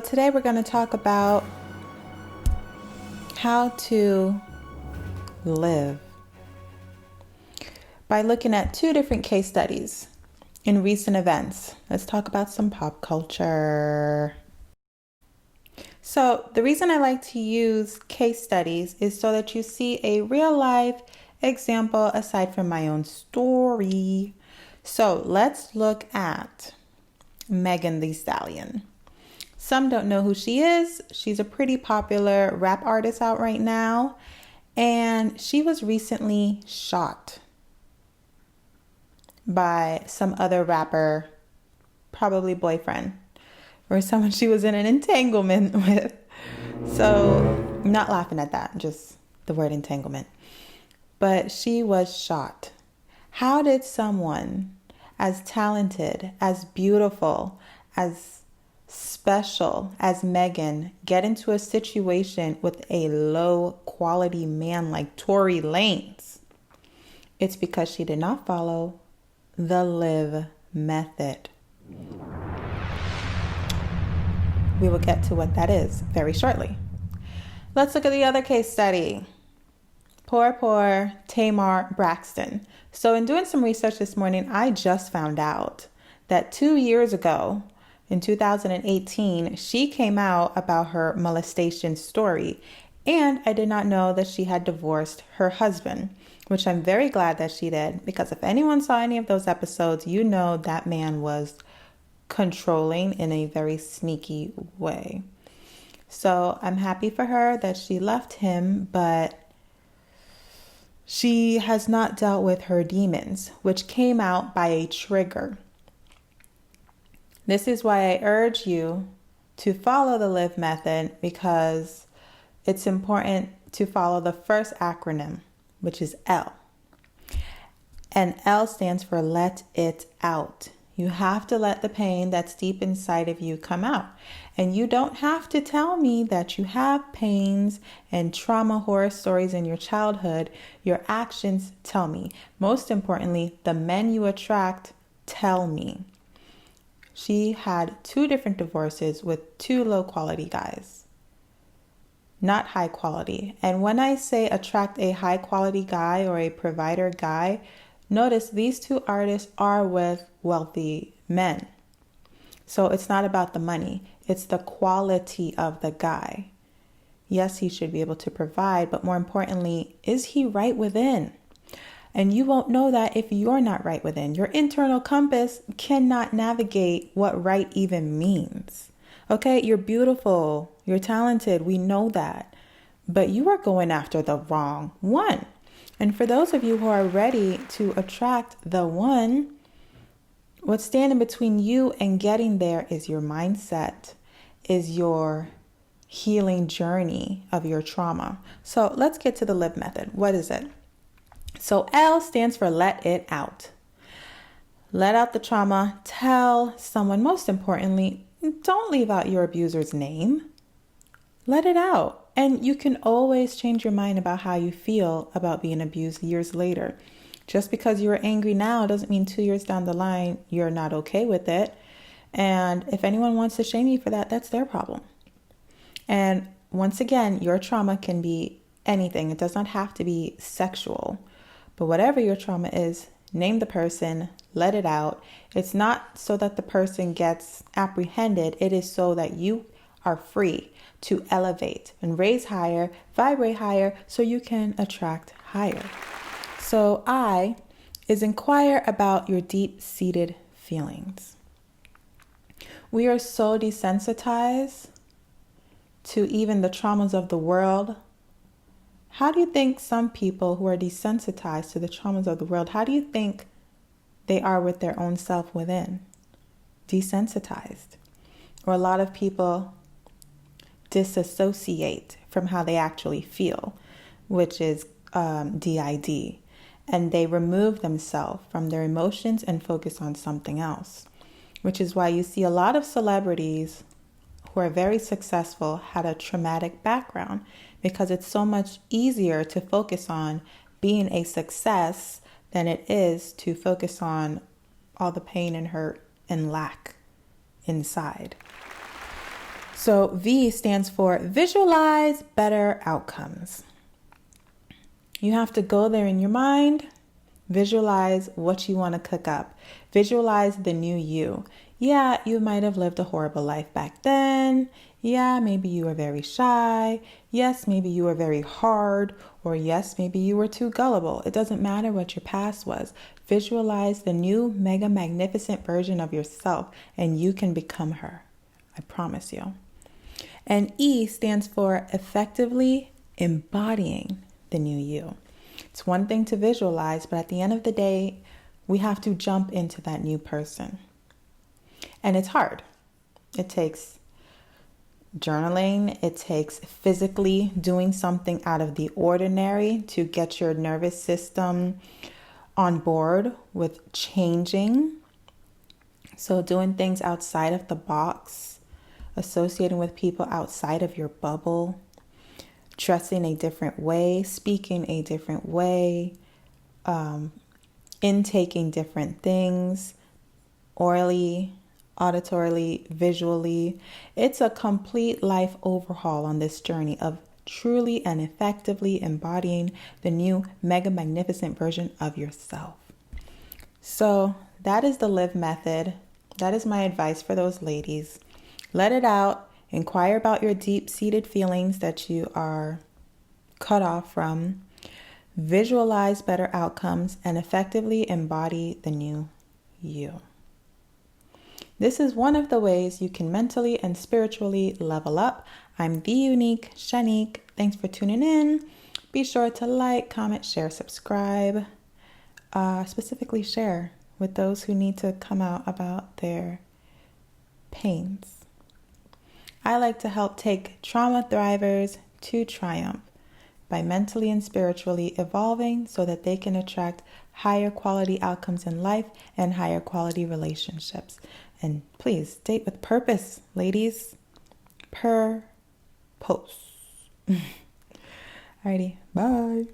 So today we're going to talk about how to live by looking at two different case studies in recent events. Let's talk about some pop culture. So the reason I like to use case studies is so that you see a real life example aside from my own story. So let's look at Megan Thee Stallion. Some don't know who she is. She's a pretty popular rap artist out right now. And she was recently shot by some other rapper, probably boyfriend, or someone she was in an entanglement with. So, not laughing at that, just the word entanglement. But she was shot. How did someone as talented, as beautiful, as special as Megan get into a situation with a low quality man like Tory Lanez? It's because she did not follow the L.I.V.E method. We will get to what that is very shortly. Let's look at the other case study. Poor Tamar Braxton. So in doing some research this morning, I just found out that 2 years ago, in 2018, she came out about her molestation story. And I did not know that she had divorced her husband, which I'm very glad that she did, because if anyone saw any of those episodes, you know that man was controlling in a very sneaky way. So I'm happy for her that she left him, but she has not dealt with her demons, which came out by a trigger. This is why I urge you to follow the L.I.V.E method, because it's important to follow the first acronym, which is L. And L stands for let it out. You have to let the pain that's deep inside of you come out. And you don't have to tell me that you have pains and trauma horror stories in your childhood. Your actions tell me. Most importantly, the men you attract tell me. She had 2 different divorces with 2 low quality guys. Not high quality. And when I say attract a high quality guy or a provider guy, notice these 2 artists are with wealthy men. So it's not about the money. It's the quality of the guy. Yes, he should be able to provide, but more importantly, is he right within? And you won't know that if you're not right within. Your internal compass cannot navigate what right even means. Okay, you're beautiful, you're talented, we know that. But you are going after the wrong one. And for those of you who are ready to attract the one, what's standing between you and getting there is your mindset, is your healing journey of your trauma. So let's get to the L.I.V.E method. What is it? So L stands for let it out. Let out the trauma. Tell someone, most importantly, don't leave out your abuser's name. Let it out. And you can always change your mind about how you feel about being abused years later. Just because you're angry now doesn't mean 2 years down the line you're not okay with it. And if anyone wants to shame you for that, that's their problem. And once again, your trauma can be anything. It does not have to be sexual. But whatever your trauma is, name the person, let it out. It's not so that the person gets apprehended. It is so that you are free to elevate and raise higher, vibrate higher, so you can attract higher. So I is inquire about your deep-seated feelings. We are so desensitized to even the traumas of the world. How do you think some people who are desensitized to the traumas of the world, how do you think they are with their own self within? Desensitized. Or a lot of people disassociate from how they actually feel, which is DID. And they remove themselves from their emotions and focus on something else, which is why you see a lot of celebrities who are very successful had a traumatic background, because it's so much easier to focus on being a success than it is to focus on all the pain and hurt and lack inside. So V stands for visualize better outcomes. You have to go there in your mind, visualize what you want to cook up, visualize the new you. Yeah, you might have lived a horrible life back then. Yeah, maybe you were very shy. Yes, maybe you were very hard. Or yes, maybe you were too gullible. It doesn't matter what your past was. Visualize the new mega magnificent version of yourself and you can become her. I promise you. And E stands for effectively embodying the new you. It's one thing to visualize, but at the end of the day, we have to jump into that new person. And it's hard. It takes journaling. It takes physically doing something out of the ordinary to get your nervous system on board with changing. So doing things outside of the box, associating with people outside of your bubble, dressing a different way, speaking a different way, intaking different things, orally, auditorily, visually. It's a complete life overhaul on this journey of truly and effectively embodying the new mega magnificent version of yourself. So that is the L.I.V.E method. That is my advice for those ladies. Let it out. Inquire about your deep-seated feelings that you are cut off from. Visualize better outcomes and effectively embody the new you. This is one of the ways you can mentally and spiritually level up. I'm the unique Shanique. Thanks for tuning in. Be sure to like, comment, share, subscribe. Specifically share with those who need to come out about their pains. I like to help take trauma thrivers to triumph by mentally and spiritually evolving so that they can attract higher quality outcomes in life and higher quality relationships. And please date with purpose, ladies. Purpose. Alrighty, bye.